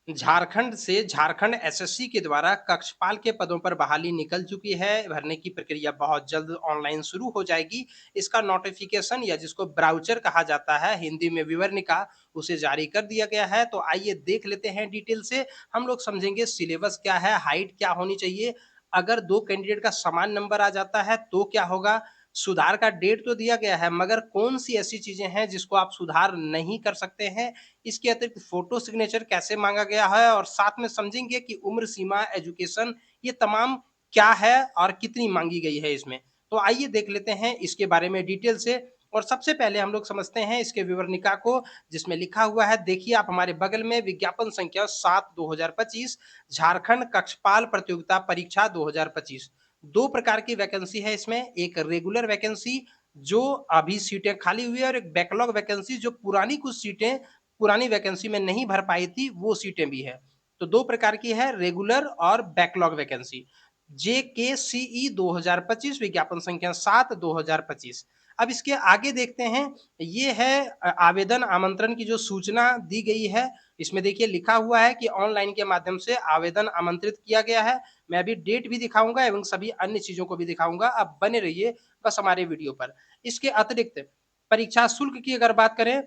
झारखंड से झारखंड एसएससी के द्वारा कक्षपाल के पदों पर बहाली निकल चुकी है। भरने की प्रक्रिया बहुत जल्द ऑनलाइन शुरू हो जाएगी। इसका नोटिफिकेशन या जिसको ब्राउचर कहा जाता है, हिंदी में विवरणिका, उसे जारी कर दिया गया है। तो आइए देख लेते हैं डिटेल से। हम लोग समझेंगे सिलेबस क्या है, हाइट क्या होनी चाहिए, अगर 2 कैंडिडेट का समान नंबर आ जाता है तो क्या होगा? सुधार का डेट तो दिया गया है, मगर कौन-सी ऐसी चीज़ें हैं जिसको आप सुधार नहीं कर सकते हैं? इसके अतिरिक्त फोटो सिग्नेचर कैसे मांगा गया है और साथ में समझेंगे कि उम्र सीमा, एजुकेशन, ये तमाम क्या है और कितनी मांगी गई है इसमें। तो आइए देख लेते हैं इसके बारे में डिटेल से। और सबसे पहले हम लोग समझते हैं इसके विवरणिका को, जिसमें लिखा हुआ है, देखिए आप हमारे बगल में, विज्ञापन संख्या 7/2025, झारखंड कक्षपाल प्रतियोगिता परीक्षा 2025। 2 प्रकार की वैकेंसी है इसमें, एक रेगुलर वैकेंसी जो अभी सीटें खाली हुई है और एक बैकलॉग वैकेंसी जो पुरानी कुछ सीटें पुरानी वैकेंसी में नहीं भर पाई थी, वो सीटें भी हैं। तो 2 प्रकार की है, रेगुलर और बैकलॉग वैकेंसी। जेकेसीई 2025, विज्ञापन संख्या 7/2025। अब इसके आगे देखते हैं, ये है आवेदन आमंत्रण की जो सूचना दी गई है। इसमें देखिए लिखा हुआ है कि ऑनलाइन के माध्यम से आवेदन आमंत्रित किया गया है। मैं अभी डेट भी दिखाऊँगा एवं सभी अन्य चीज़ों को भी दिखाऊँगा। आप बने रहिए बस हमारे वीडियो पर। इसके अतिरिक्त परीक्षा शुल्क की अगर बात करें,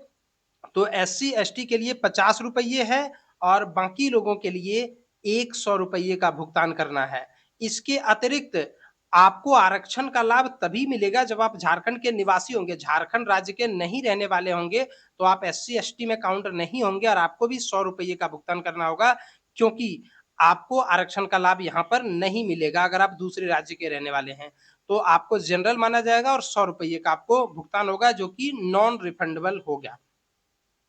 तो एससी एसटी के लिए 50 रुपये है और बाकी लोगों के लिए 100 रुपये का भुगतान करना है। इसके अतिरिक्त आपको आरक्षण का लाभ तभी मिलेगा जब आप झारखंड के निवासी होंगे, झारखंड राज्य के नहीं रहने वाले होंगे, तो आप एससी एसटी में काउंट नहीं होंगे और आपको भी 100 रुपये का भुगतान करना होगा, क्योंकि आपको आरक्षण का लाभ यहाँ पर नहीं मिलेगा अगर आप दूसरे राज्य के रहने वाले हैं। तो आपको जनरल माना जाएगा और 100 रुपये का आपको भुगतान होगा, जो कि नॉन रिफंडेबल हो गया।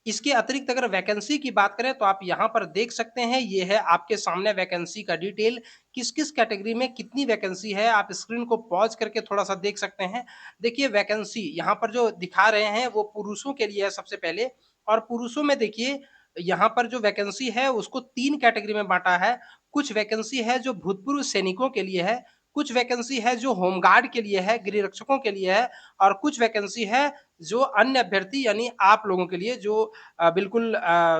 इसके अतिरिक्त अगर वैकेंसी की बात करें, तो आप यहाँ पर देख सकते हैं, ये है आपके सामने वैकेंसी का डिटेल, किस-किस कैटेगरी में कितनी वैकेंसी है, आप स्क्रीन को पॉज़ करके थोड़ा-सा देख सकते हैं। देखिए वैकेंसी यहाँ पर जो दिखा रहे हैं वो पुरुषों के लिए है सबसे पहले, और पुरुषों में देखिए यहाँ पर जो वैकेंसी है उसको 3 कैटेगरी में बाँटा है। कुछ वैकेंसी है जो भूतपूर्व सैनिकों के लिए है, कुछ वैकेंसी है जो होमगार्ड के लिए है, गृह रक्षकों के लिए है, और कुछ वैकेंसी है जो अन्य अभ्यर्थी यानी आप लोगों के लिए जो बिल्कुल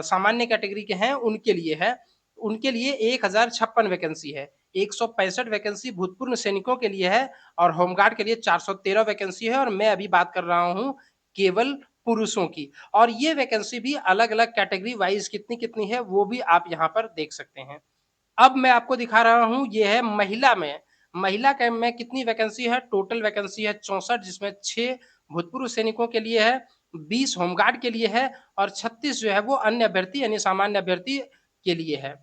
सामान्य कैटेगरी के हैं उनके लिए है। उनके लिए 1056 वैकेंसी है। 165 वैकेंसी भूतपूर्व सैनिकों के लिए है और होमगार्ड के लिए 413 वैकेंसी है, और मैं अभी बात कर रहा हूँ केवल पुरुषों की। और ये वैकेंसी भी अलग-अलग कैटेगरी वाइज़ कितनी-कितनी है वो भी आप यहाँ पर देख सकते हैं। अब मैं आपको दिखा रहा हूँ, ये है महिला में। महिला के में कितनी वैकेंसी है, टोटल वैकेंसी है 64, जिसमें 6 भूतपूर्व सैनिकों के लिए है, 20 होमगार्ड के लिए है और 36 जो है वो अन्य अभ्यर्थी यानी सामान्य अभ्यर्थी के लिए है।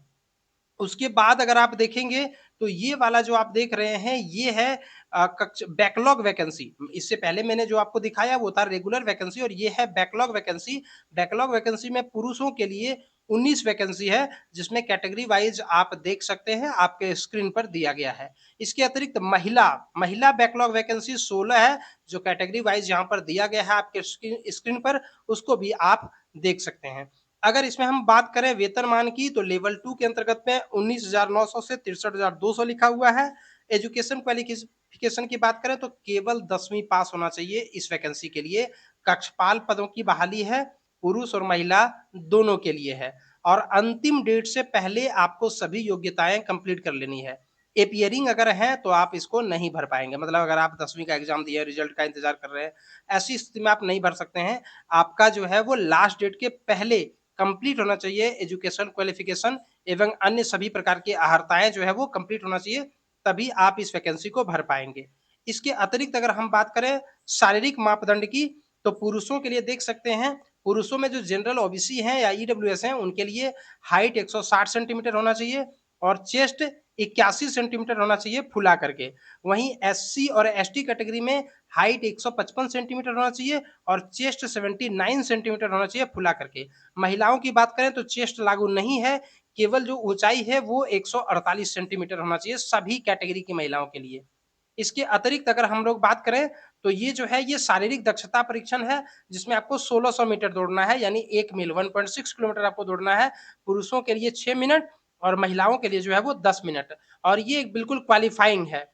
उसके बाद अगर आप देखेंगे, तो ये वाला जो आप देख रहे हैं, ये है कक्ष बैकलॉग वैकेंसी। इससे पहले मैंने जो आपको दिखाया वो था रेगुलर वैकेंसी, और ये है बैकलॉग वैकेंसी। बैकलॉग वैकेंसी में पुरुषों के लिए 19 वैकेंसी है, जिसमें कैटेगरी वाइज़ आप देख सकते हैं, आपके स्क्रीन पर दिया गया है। इसके अतिरिक्त महिला बैकलॉग वैकेंसी 16 है, जो कैटेगरी वाइज़ यहाँ पर दिया गया है आपके स्क्रीन पर, उसको भी आप देख सकते हैं। अगर इसमें हम बात करें वेतनमान की, तो लेवल 2 के अंतर्गत में 19,900 से 63,200 लिखा हुआ है। एजुकेशन क्वालिफिकेशन की बात करें, तो केवल 10वीं पास होना चाहिए इस वैकेंसी के लिए। कक्षपाल पदों की बहाली है, पुरुष और महिला दोनों के लिए है, और अंतिम डेट से पहले आपको सभी योग्यताएँ कंप्लीट कर लेनी है। अपीयरिंग अगर हैं, तो आप इसको नहीं भर पाएँगे। मतलब अगर आप 10वीं का एग्ज़ाम दिए, रिज़ल्ट का इंतज़ार कर रहे हैं, ऐसी स्थिति में आप नहीं भर सकते हैं। आपका जो है वो लास्ट डेट के पहले कंप्लीट होना चाहिए, एजुकेशन क्वालिफिकेशन एवं अन्य सभी प्रकार की अहर्ताएँ जो है वो कंप्लीट होना चाहिए, तभी आप इस वैकेंसी को भर पाएँगे। इसके अतिरिक्त अगर हम बात करें शारीरिक मापदंड की, तो पुरुषों के लिए देख सकते हैं, पुरुषों में जो जनरल ओबीसी हैं या ईडब्ल्यूएस हैं, उनके लिए हाइट 160 सेंटीमीटर होना चाहिए और चेस्ट 81 सेंटीमीटर होना चाहिए फुला करके। वहीं एससी और एसटी कैटेगरी में हाइट 155 सेंटीमीटर होना चाहिए और चेस्ट 79 सेंटीमीटर होना चाहिए फुला करके। महिलाओं की बात करें तो चेस्ट लागू नहीं है, केवल जो ऊँचाई है वो 148 सेंटीमीटर होना चाहिए सभी कैटेगरी की महिलाओं के लिए। इसके अतिरिक्त अगर हम लोग बात करें, तो ये जो है ये शारीरिक दक्षता परीक्षण है, जिसमें आपको 1600 मीटर दौड़ना है, यानी 1 मील 1.6 किलोमीटर आपको दौड़ना है। पुरुषों के लिए 6 मिनट और महिलाओं के लिए जो है वो 10 मिनट, और ये बिल्कुल क्वालीफाइंग है।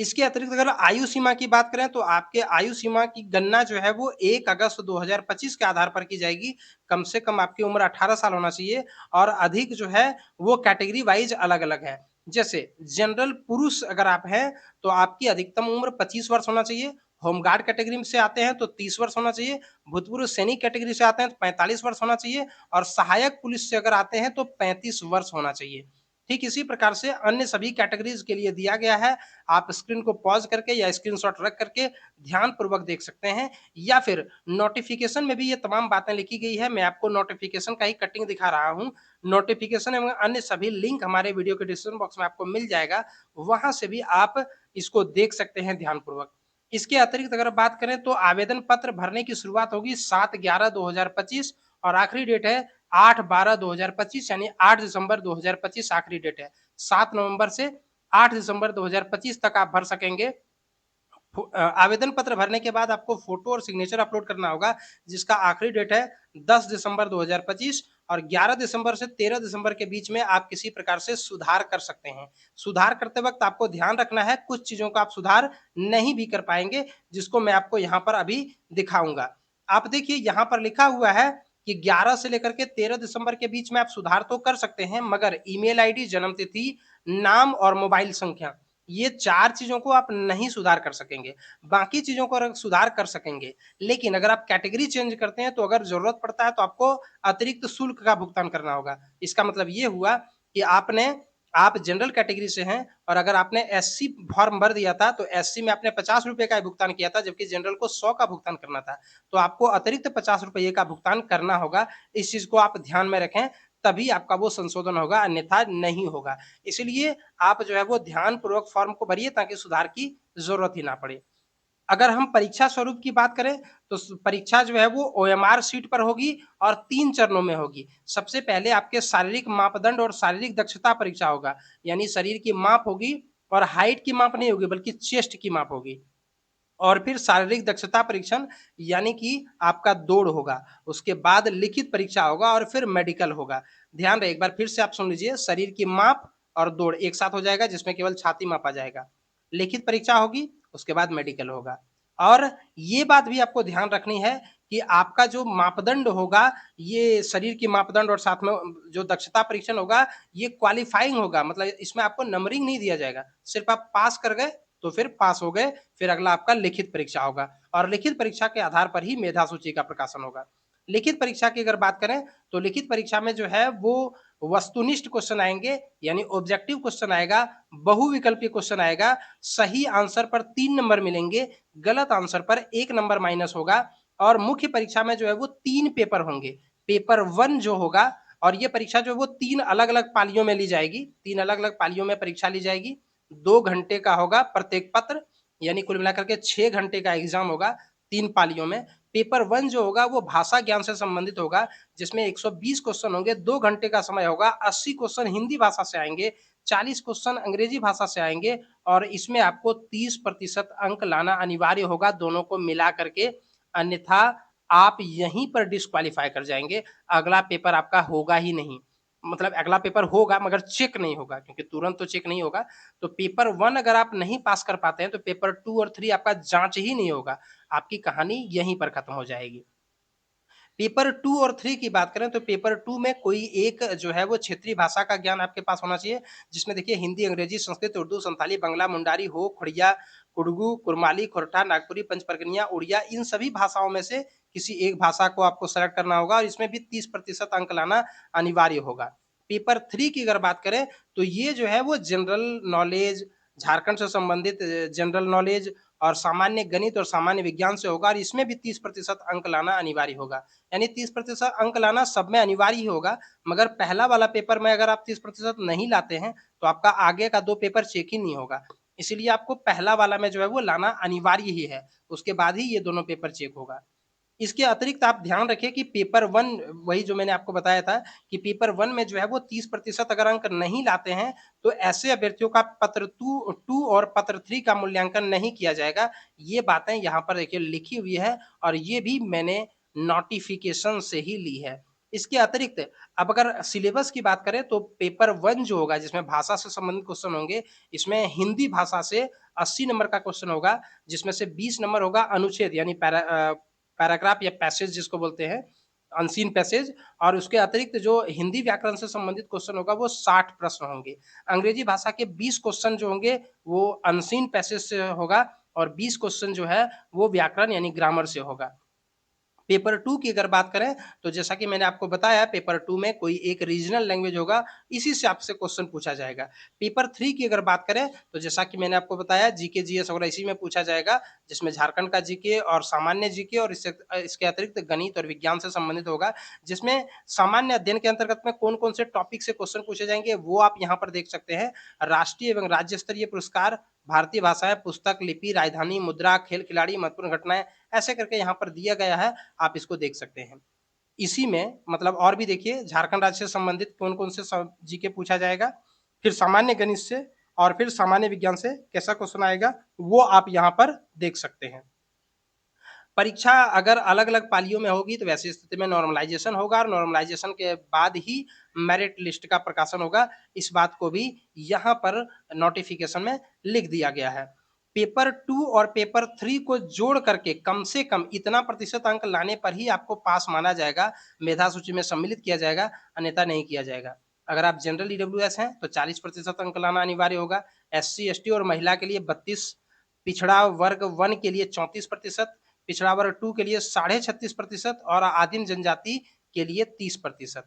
इसके अतिरिक्त अगर आयु सीमा की बात करें तो आपके आयु सीमा की गणना जो है वो 1 अगस्त 2025 के आधार पर की जाएगी। कम से कम आपकी उम्र 18 साल होना चाहिए और अधिक जो है वो कैटेगरी वाइज़ अलग-अलग है। जैसे जनरल पुरुष अगर आप हैं तो आपकी अधिकतम उम्र 25 वर्ष होना चाहिए। होमगार्ड कैटेगरी में से आते हैं तो 30 वर्ष होना चाहिए। भूतपूर्व सैनिक कैटेगरी से आते हैं तो 45 वर्ष होना चाहिए और सहायक पुलिस से अगर आते हैं तो 35 वर्ष होना चाहिए। ठीक इसी प्रकार से अन्य सभी कैटेगरीज़ के लिए दिया गया है। आप स्क्रीन को पॉज़ करके या स्क्रीनशॉट रख करके ध्यानपूर्वक देख सकते हैं या फिर नोटिफ़िकेशन में भी ये तमाम बातें लिखी गई है। मैं आपको नोटिफ़िकेशन का ही कटिंग दिखा रहा हूँ। नोटिफ़िकेशन एवं अन्य सभी लिंक हमारे वीडियो के डिस्क्रिप्शन बॉक्स में आपको मिल जाएगा। वहाँ से भी आप इसको देख सकते हैं ध्यानपूर्वक। इसके अतिरिक्त अगर बात करें तो आवेदन पत्र भरने की शुरुआत होगी 7/11/2025 और आखिरी डेट है 8/12/2025 यानी 8 दिसंबर 2025 आखिरी डेट है। 7 नवंबर से 8 दिसंबर 2025 तक आप भर सकेंगे। आवेदन पत्र भरने के बाद आपको फ़ोटो और सिग्नेचर अपलोड करना होगा, जिसका आखिरी डेट है 10 दिसंबर 2025 और 11 दिसंबर से 13 दिसंबर के बीच में आप किसी प्रकार से सुधार कर सकते हैं। सुधार करते वक़्त आपको ध्यान रखना है, कुछ चीज़ों का आप सुधार नहीं भी कर पाएँगे, जिसको मैं आपको यहाँ पर अभी दिखाऊँगा। आप देखिए यहाँ पर लिखा हुआ है कि 11 से लेकर के 13 दिसंबर के बीच में आप सुधार तो कर सकते हैं, मगर ईमेल आईडी, जन्म तिथि, नाम और मोबाइल संख्या ये 4 चीज़ों को आप नहीं सुधार कर सकेंगे। बाकी चीज़ों को सुधार कर सकेंगे। लेकिन अगर आप कैटेगरी चेंज करते हैं तो अगर ज़रूरत पड़ता है तो आपको अतिरिक्त शुल्क का भुगतान करना होगा। इसका मतलब ये हुआ कि आप जनरल कैटेगरी से हैं और अगर आपने एससी फॉर्म भर दिया था तो एससी में आपने ₹50 का ही भुगतान किया था जबकि जनरल को 100 का भुगतान करना था। तो आपको अतिरिक्त ₹50 का भुगतान करना होगा। इस चीज़ को आप ध्यान में रखें, तभी आपका वो संशोधन होगा अन्यथा नहीं होगा। इसलिए आप जो है वो ध्यानपूर्वक फॉर्म को भरिए ताकि सुधार की ज़रूरत ही ना पड़े। अगर हम परीक्षा स्वरूप की बात करें तो परीक्षा जो है वो ओएमआर शीट पर होगी और 3 चरणों में होगी। सबसे पहले आपके शारीरिक मापदंड और शारीरिक दक्षता परीक्षा होगा, यानी शरीर की माप होगी और हाइट की माप नहीं होगी बल्कि चेस्ट की माप होगी। और फिर शारीरिक दक्षता परीक्षण यानी कि आपका दौड़ होगा, उसके बाद लिखित परीक्षा होगा और फिर मेडिकल होगा। ध्यान रहे एक बार फिर से आप सुन लीजिए, शरीर की माप और दौड़ एक साथ हो जाएगा जिसमें केवल छाती मापा जाएगा। लिखित परीक्षा होगी, उसके बाद मेडिकल होगा। और ये बात भी आपको ध्यान रखनी है कि आपका जो मापदंड होगा, ये शरीर की मापदंड और साथ में जो दक्षता परीक्षण होगा, ये क्वालीफाइंग होगा, मतलब इसमें आपको नंबरिंग नहीं दिया जाएगा। सिर्फ़ आप पास कर गए, तो फिर पास हो गए, फिर अगला आपका लिखित परीक्षा होगा और लिखित परीक्षा के आधार पर ही मेधा सूची का प्रकाशन होगा। लिखित परीक्षा की अगर बात करें, तो लिखित परीक्षा में जो है वो वस्तुनिष्ठ क्वेश्चन आएँगे, यानी ऑब्जेक्टिव क्वेश्चन आएगा, बहुविकल्पीय क्वेश्चन आएगा, सही आंसर पर 3 नंबर मिलेंगे, गलत आंसर पर 1 नंबर माइनस होगा और मुख्य परीक्षा में जो है वो 3 पेपर होंगे। पेपर 1 जो होगा और ये परीक्षा जो है वो 3 अलग-अलग पालियों में ली जाएगी, 3 अलग-अलग पालियों में परीक्षा ली जाएगी। 2 घंटे का होगा प्रत्येक पत्र, यानी कुल मिलाकर के 6 घंटे का एग्ज़ाम होगा 3 पालियों में। पेपर 1 जो होगा वो भाषा ज्ञान से संबंधित होगा, जिसमें 120 क्वेश्चन होंगे, 2 घंटे का समय होगा, 80 क्वेश्चन हिंदी भाषा से आएँगे, 40 क्वेश्चन अंग्रेजी भाषा से आएँगे और इसमें आपको 30% अंक लाना अनिवार्य होगा दोनों को मिला कर के, अन्यथा आप यहीं पर डिस्क्वालीफ़ाई कर जाएँगे। अगला पेपर आपका होगा ही नहीं। मतलब अगला पेपर होगा मगर चेक नहीं होगा क्योंकि तुरंत तो चेक नहीं होगा। तो पेपर 1 अगर आप नहीं पास कर पाते हैं तो पेपर 2 और 3 आपका जाँच ही नहीं होगा। आपकी कहानी यहीं पर खत्म हो जाएगी। पेपर 2 और 3 की बात करें तो पेपर 2 में कोई एक जो है वो क्षेत्रीय भाषा का ज्ञान आपके पास होना चाहिए, जिसमें देखिए हिंदी, अंग्रेजी, संस्कृत, उर्दू, संथाली, बंगला, मुंडारी, हो, खड़िया, कुडुगु, कुरमाली, खोरठा, नागपुरी, पंचपरगनिया, उड़िया इन सभी भाषाओं में से किसी एक भाषा को आपको सेलेक्ट करना होगा और इसमें भी 30% अंक लाना अनिवार्य होगा। पेपर 3 की अगर बात करें तो ये जो है वो जनरल नॉलेज, झारखंड से संबंधित जनरल नॉलेज और सामान्य गणित और सामान्य विज्ञान से होगा और इसमें भी 30% अंक लाना अनिवार्य होगा। यानी 30% अंक लाना सब में अनिवार्य ही होगा, मगर पहला वाला पेपर में अगर आप 30% नहीं लाते हैं, तो आपका आगे का 2 पेपर चेक ही नहीं होगा। इसीलिए आपको पहला वाला में जो है वो लाना अनिवार्य ही है, उसके बाद ही ये दोनों पेपर चेक होगा। इसके अतिरिक्त आप ध्यान रखिए कि पेपर 1 वही जो मैंने आपको बताया था कि पेपर 1 में जो है वो 30% अगर अंक नहीं लाते हैं, तो ऐसे अभ्यर्थियों का पत्र 2 और पत्र 3 का मूल्यांकन नहीं किया जाएगा। ये बातें यहाँ पर देखिए लिखी हुई है और ये भी मैंने नोटिफ़िकेशन से ही ली है। इसके अतिरिक्त अब अगर सिलेबस की बात करें तो पेपर 1 जो होगा जिसमें भाषा से संबंधित क्वेश्चन होंगे, इसमें हिंदी भाषा से 80 नंबर का क्वेश्चन होगा, जिसमें से 20 नंबर होगा अनुच्छेद यानी पैराग्राफ या पैसेज जिसको बोलते हैं, अनसीन पैसेज और उसके अतिरिक्त जो हिंदी व्याकरण से संबंधित क्वेश्चन होगा वो 60 प्रश्न होंगे। अंग्रेजी भाषा के 20 क्वेश्चन जो होंगे वो अनसीन पैसेज से होगा और 20 क्वेश्चन जो है वो व्याकरण यानी ग्रामर से होगा। पेपर 2 की अगर बात करें, तो जैसा कि मैंने आपको बताया पेपर 2 में कोई एक रीजनल लैंग्वेज होगा, इसी से आपसे क्वेश्चन पूछा जाएगा। पेपर 3 की अगर बात करें, तो जैसा कि मैंने आपको बताया जीके, जीएस वगैरह इसी में पूछा जाएगा, जिसमें झारखंड का जीके और सामान्य जीके और इसके अतिरिक्त गणित और विज्ञान से संबंधित होगा, जिसमें सामान्य अध्ययन के अंतर्गत में कौन-कौन से टॉपिक से क्वेश्चन पूछे जाएँगे, वो आप यहाँ पर देख सकते हैं। राष्ट्रीय एवं राज्य स्तरीय पुरस्कार, भारतीय भाषाएँ, पुस्तक, लिपि, राजधानी, मुद्रा, खेल खिलाड़ी, महत्वपूर्ण घटनाएँ, ऐसे करके यहाँ पर दिया गया है, आप इसको देख सकते हैं। इसी में मतलब और भी देखिए झारखंड राज्य से संबंधित कौन-कौन से जीके पूछा जाएगा, फिर सामान्य गणित से और फिर सामान्य विज्ञान से कैसा क्वेश्चन आएगा, वो आप यहाँ पर देख सकते हैं। परीक्षा अगर अलग-अलग पालियों में होगी तो वैसी स्थिति में नॉर्मलाइज़ेशन होगा और नॉर्मलाइज़ेशन के बाद ही मेरिट लिस्ट का प्रकाशन होगा। इस बात को भी यहाँ पर नोटिफ़िकेशन में लिख दिया गया है। पेपर 2 और पेपर 3 को जोड़ करके कम से कम इतना प्रतिशत अंक लाने पर ही आपको पास माना जाएगा, मेधा सूची में सम्मिलित किया जाएगा, अन्यथा नहीं किया जाएगा। अगर आप जनरल ईडब्ल्यूएस हैं तो 40% अंक लाना अनिवार्य होगा। एससी, एसटी और महिला के लिए 32, पिछड़ा वर्ग 1 के लिए 34%, पिछड़ा वर्ग 2 के लिए 36.5% और आदिम जनजाति के लिए 30%।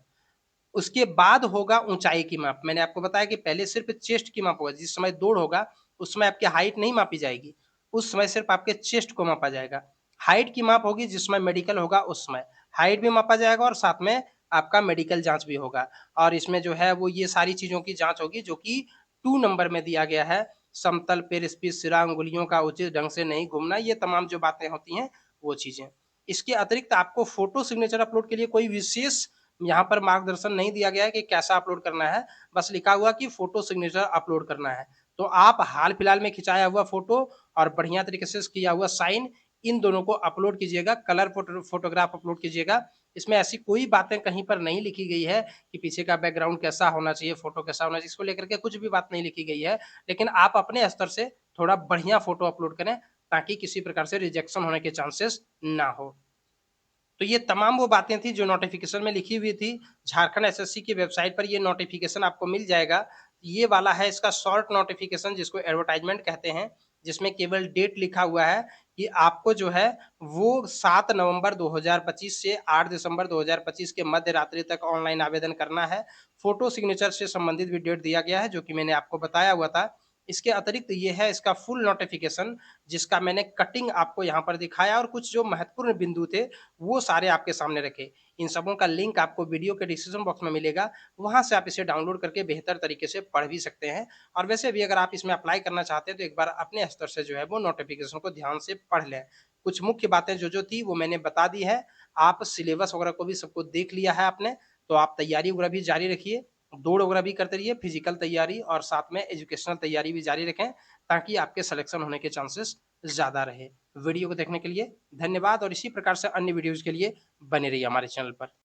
उसके बाद होगा ऊँचाई की माप। मैंने आपको बताया कि पहले सिर्फ़ चेस्ट की माप होगा, जिस समय दौड़ होगा, उस समय आपकी हाइट नहीं मापी जाएगी। उस समय सिर्फ़ आपके चेस्ट को मापा जाएगा। हाइट की माप होगी जिस समय मेडिकल होगा उस समय। हाइट भी मापा जाएगा और साथ में आपका मेडिकल जाँच भी होगा और इसमें जो है वो ये सारी चीज़ों की जाँच होगी जो कि 2 नंबर में दिया गया है। समतल पैर, स्पेस, सिरा, अंगुलियों का उचित ढंग से नहीं घूमना, ये तमाम जो बातें होती हैं, वो चीज़ें। इसके अतिरिक्त आपको फ़ोटो सिग्नेचर अपलोड के लिए कोई विशेष यहाँ पर मार्गदर्शन नहीं दिया गया है कि कैसा अपलोड करना है, बस लिखा हुआ कि फ़ोटो सिग्नेचर अपलोड करना है। तो आप हाल-फिलहाल में खिंचाया हुआ फ़ोटो और बढ़िया तरीके से किया हुआ साइन, इन दोनों को अपलोड कीजिएगा, कलर फ़ोटोग्राफ अपलोड कीजिएगा। इसमें ऐसी कोई बातें कहीं पर नहीं लिखी गई है कि पीछे का बैकग्राउंड कैसा होना चाहिए, फ़ोटो कैसा होना चाहिए, इसको लेकर के कुछ भी बात नहीं लिखी गई है। लेकिन आप अपने स्तर से थोड़ा बढ़िया फ़ोटो अपलोड करें, ताकि किसी प्रकार से रिजेक्शन होने के चांसेस ना हो। तो ये तमाम वो बातें थी जो नोटिफ़िकेशन में लिखी हुई थी। झारखंड एसएससी की वेबसाइट पर ये नोटिफ़िकेशन आपको मिल जाएगा। ये वाला है इसका शॉर्ट नोटिफ़िकेशन जिसको एडवर्टाइज़मेंट कहते हैं, जिसमें केवल डेट लिखा हुआ है कि आपको जो है वो 7 नवंबर 2025 से 8 दिसंबर 2025 के मध्य रात्रि तक ऑनलाइन आवेदन करना है। फ़ोटो सिग्नेचर से संबंधित भी डेट दिया गया है जो कि मैंने आपको बताया हुआ था। इसके अतिरिक्त ये है इसका फुल नोटिफ़िकेशन जिसका मैंने कटिंग आपको यहाँ पर दिखाया और कुछ जो महत्वपूर्ण बिंदु थे वो सारे आपके सामने रखे। इन सबों का लिंक आपको वीडियो के डिस्क्रिप्शन बॉक्स में मिलेगा, वहाँ से आप इसे डाउनलोड करके बेहतर तरीके से पढ़ भी सकते हैं और वैसे भी अगर आप इसमें अप्लाई करना चाहते हैं, तो एक बार अपने स्तर से जो है वो नोटिफ़िकेशन को ध्यान से पढ़ लें। कुछ मुख्य बातें जो-जो थी वो मैंने बता दी है, आप सिलेबस वगैरह को भी सबको देख लिया है आपने, तो आप तैयारी वगैरह भी जारी रखिए, दौड़ वगैरह भी करते रहिए, फिज़िकल तैयारी और साथ में एजुकेशनल तैयारी भी जारी रखें, ताकि आपके सिलेक्शन होने के चांसेस ज़्यादा रहे। वीडियो को देखने के लिए धन्यवाद और इसी प्रकार से अन्य वीडियोज़ के लिए बने रहिए हमारे चैनल पर।